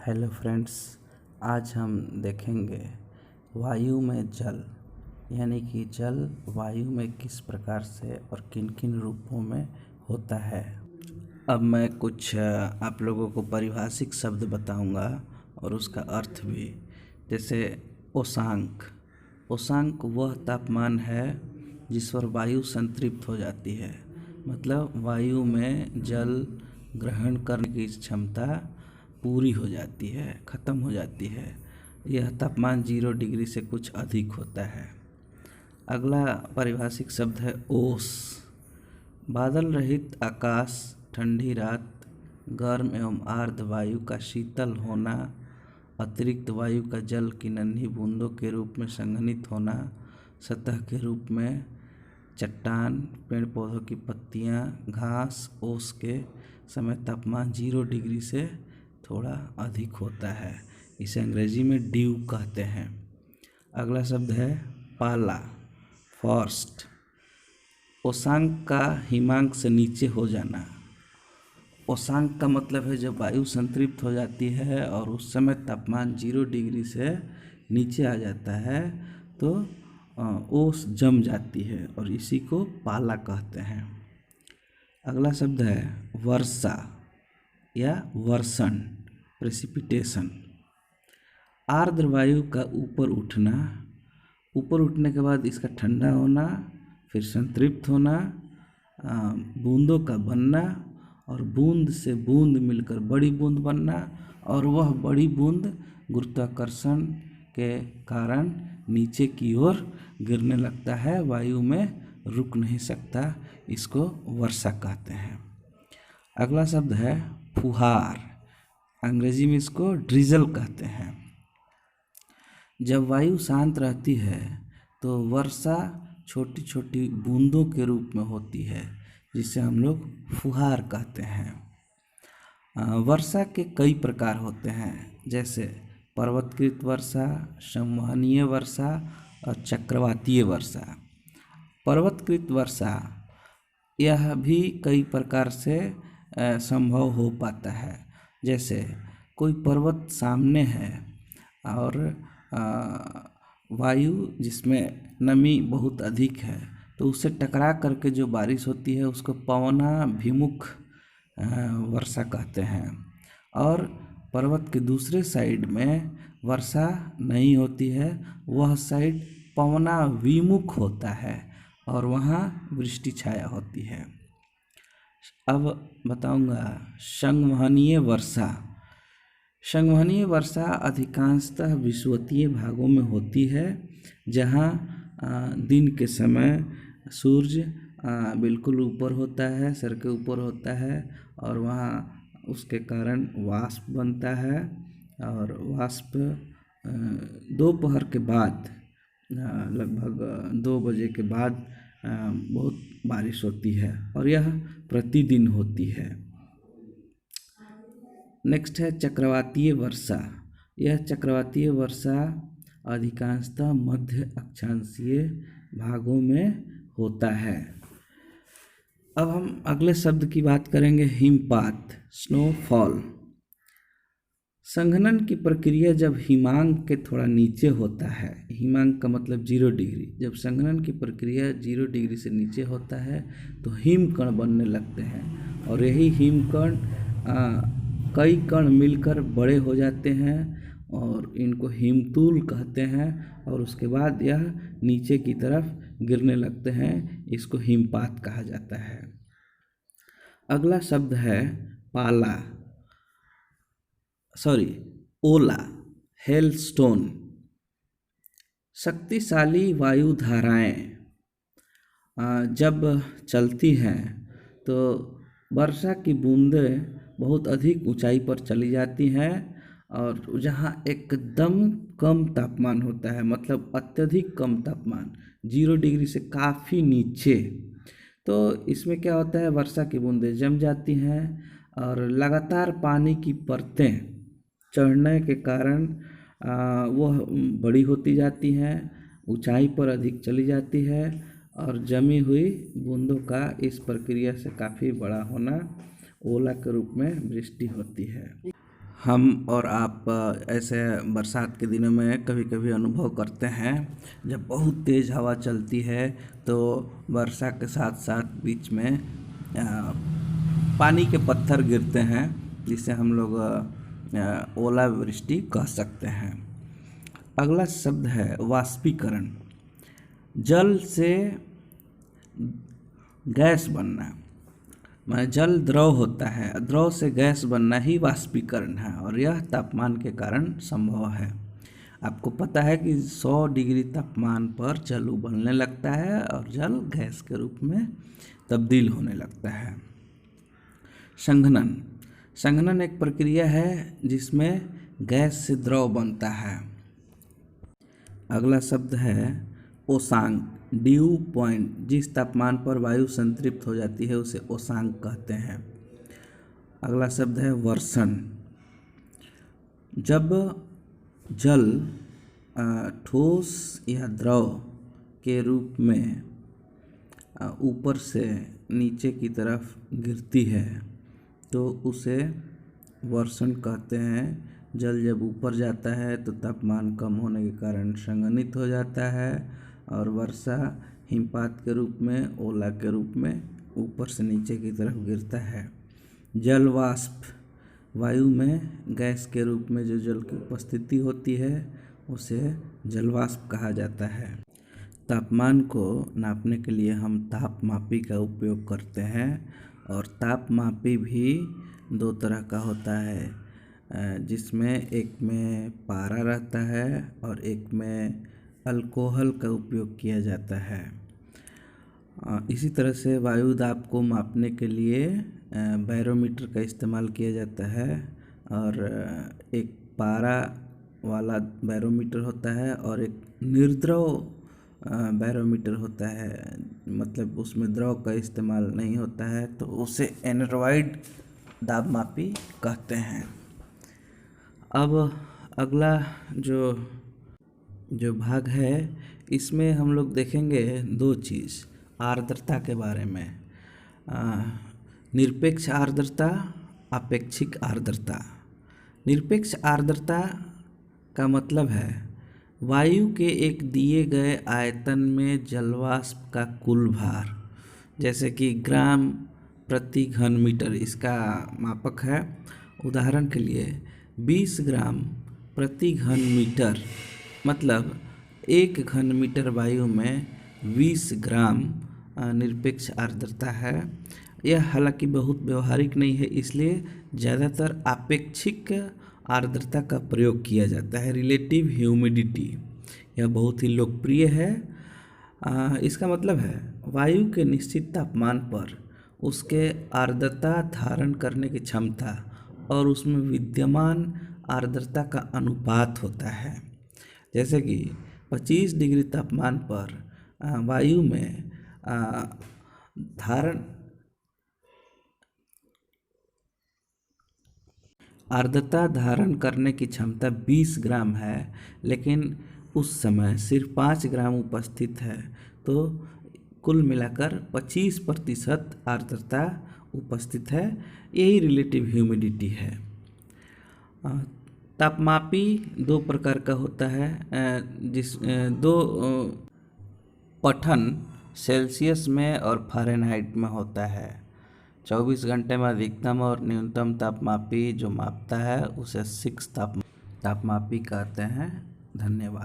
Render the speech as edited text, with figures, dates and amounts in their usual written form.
Hello friends, आज हम देखेंगे वायु में जल यानी कि जल वायु में किस प्रकार से और किन किन रूपों में होता है। अब मैं कुछ आप लोगों को पारिभाषिक शब्द बताऊंगा और उसका अर्थ भी। जैसे उष्णांक। उष्णांक वह तापमान है जिस पर वायु संतृप्त हो जाती है, मतलब वायु में जल ग्रहण करने की क्षमता पूरी हो जाती है, ख़त्म हो जाती है। यह तापमान 0 डिग्री से कुछ अधिक होता है। अगला पारिभाषिक शब्द है ओस। बादल रहित आकाश, ठंडी रात, गर्म एवं आर्द्र वायु का शीतल होना, अतिरिक्त वायु का जल की नन्ही बूंदों के रूप में संघनित होना, सतह के रूप में चट्टान, पेड़ पौधों की पत्तियां, घास, ओस के समय तापमान 0 डिग्री से थोड़ा अधिक होता है। इसे अंग्रेजी में ड्यू कहते हैं। अगला शब्द है पाला, फॉर्स्ट। उष्णांक का हिमांक से नीचे हो जाना। उष्णांक का मतलब है जब वायु संतृप्त हो जाती है और उस समय तापमान 0 डिग्री से नीचे आ जाता है तो ओस जम जाती है और इसी को पाला कहते हैं। अगला शब्द है वर्षा या वर्षण, प्रेसिपिटेशन। आर्द्र वायु का ऊपर उठना, ऊपर उठने के बाद इसका ठंडा होना, फिर संतृप्त होना, बूंदों का बनना और बूंद से बूंद मिलकर बड़ी बूंद बनना, और वह बड़ी बूंद गुरुत्वाकर्षण के कारण नीचे की ओर गिरने लगता है, वायु में रुक नहीं सकता। इसको वर्षा कहते हैं। अगला शब्द है फुहार। अंग्रेजी में इसको ड्रिजल कहते हैं। जब वायु शांत रहती है तो वर्षा छोटी छोटी बूंदों के रूप में होती है, जिसे हम लोग फुहार कहते हैं। वर्षा के कई प्रकार होते हैं, जैसे पर्वतकृत वर्षा, संवहनीय वर्षा और चक्रवातीय वर्षा। पर्वतकृत वर्षा यह भी कई प्रकार से संभव हो पाता है। जैसे कोई पर्वत सामने है और वायु जिसमें नमी बहुत अधिक है तो उससे टकरा करके जो बारिश होती है उसको पवनाभिमुख वर्षा कहते हैं। और पर्वत के दूसरे साइड में वर्षा नहीं होती है, वह साइड पवनाभिमुख होता है और वहाँ वृष्टि छाया होती है। अब बताऊंगा संवहनीय वर्षा। संवहनीय वर्षा अधिकांशतः विषुवतीय भागों में होती है, जहाँ दिन के समय सूर्य बिल्कुल ऊपर होता है, सर के ऊपर होता है और वहाँ उसके कारण वाष्प बनता है और वाष्प दोपहर के बाद लगभग 2 बजे के बाद बहुत बारिश होती है और यह प्रतिदिन होती है। नेक्स्ट है चक्रवातीय वर्षा। यह चक्रवातीय वर्षा अधिकांशतः मध्य अक्षांशीय भागों में होता है। अब हम अगले शब्द की बात करेंगे हिमपात, स्नोफॉल। संघनन की प्रक्रिया जब हिमांक के थोड़ा नीचे होता है, हिमांक का मतलब 0 डिग्री, जब संघनन की प्रक्रिया 0 डिग्री से नीचे होता है तो हिमकण बनने लगते हैं और यही हिमकण कई कण मिलकर बड़े हो जाते हैं और इनको हिमतूल कहते हैं और उसके बाद यह नीचे की तरफ गिरने लगते हैं। इसको हिमपात कहा जाता है। अगला शब्द है पाला, ओला, हेलस्टोन। शक्तिशाली वायु धाराएं जब चलती हैं तो वर्षा की बूंदें बहुत अधिक ऊंचाई पर चली जाती हैं और जहाँ एकदम कम तापमान होता है, मतलब अत्यधिक कम तापमान 0 डिग्री से काफ़ी नीचे, तो इसमें क्या होता है, वर्षा की बूंदें जम जाती हैं और लगातार पानी की परतें चढ़ने के कारण वह बड़ी होती जाती हैं, ऊंचाई पर अधिक चली जाती है और जमी हुई बूंदों का इस प्रक्रिया से काफ़ी बड़ा होना ओला के रूप में वृष्टि होती है। हम और आप ऐसे बरसात के दिनों में कभी कभी अनुभव करते हैं, जब बहुत तेज़ हवा चलती है तो वर्षा के साथ साथ बीच में पानी के पत्थर गिरते हैं, जिसे हम लोग ओलावृष्टि कह सकते हैं। अगला शब्द है वाष्पीकरण। जल से गैस बनना, माने जल द्रव होता है, द्रव से गैस बनना ही वाष्पीकरण है, और यह तापमान के कारण संभव है। आपको पता है कि 100 डिग्री तापमान पर जल उबलने लगता है और जल गैस के रूप में तब्दील होने लगता है। संघनन। संघनन एक प्रक्रिया है जिसमें गैस से द्रव बनता है। अगला शब्द है ओसांक। ड्यू पॉइंट, जिस तापमान पर वायु संतृप्त हो जाती है उसे ओसांक कहते हैं। अगला शब्द है वर्षण। जब जल ठोस या द्रव के रूप में ऊपर से नीचे की तरफ गिरती है तो उसे वर्षण कहते हैं। जल जब ऊपर जाता है तो तापमान कम होने के कारण संघनित हो जाता है, और वर्षा हिमपात के रूप में, ओला के रूप में ऊपर से नीचे की तरफ गिरता है। जल वाष्प। वायु में गैस के रूप में जो जल की उपस्थिति होती है उसे जलवाष्प कहा जाता है। तापमान को नापने के लिए हम तापमापी का उपयोग करते हैं, और तापमापी भी 2 तरह का होता है, जिसमें एक में पारा रहता है और एक में अल्कोहल का उपयोग किया जाता है। इसी तरह से वायु दाब को मापने के लिए बैरोमीटर का इस्तेमाल किया जाता है, और एक पारा वाला बैरोमीटर होता है और एक निर्द्रव बैरोमीटर होता है, मतलब उसमें द्रव का इस्तेमाल नहीं होता है, तो उसे एनरॉइड दाबमापी कहते हैं। अब अगला जो भाग है इसमें हम लोग देखेंगे 2 चीज़ आर्द्रता के बारे में। निरपेक्ष आर्द्रता, अपेक्षिक आर्द्रता। निरपेक्ष आर्द्रता का मतलब है वायु के एक दिए गए आयतन में जलवाष्प का कुल भार, जैसे कि ग्राम प्रति घन मीटर इसका मापक है। उदाहरण के लिए 20 ग्राम प्रति घन मीटर, मतलब 1 घन मीटर वायु में 20 ग्राम निरपेक्ष आर्द्रता है। यह हालांकि बहुत व्यवहारिक नहीं है, इसलिए ज़्यादातर आपेक्षिक आर्द्रता का प्रयोग किया जाता है। रिलेटिव ह्यूमिडिटी, यह बहुत ही लोकप्रिय है। इसका मतलब है वायु के निश्चित तापमान पर उसके आर्द्रता धारण करने की क्षमता और उसमें विद्यमान आर्द्रता का अनुपात होता है। जैसे कि 25 डिग्री तापमान पर वायु में आर्द्रता धारण करने की क्षमता 20 ग्राम है, लेकिन उस समय सिर्फ 5 ग्राम उपस्थित है, तो कुल मिलाकर 25% आर्द्रता उपस्थित है। यही रिलेटिव ह्यूमिडिटी है। तापमापी 2 प्रकार का होता है, दो पठन सेल्सियस में और फ़ारेनहाइट में होता है। 24 घंटे में अधिकतम और न्यूनतम तापमापी जो मापता है उसे 6 तापमापी कहते हैं। धन्यवाद।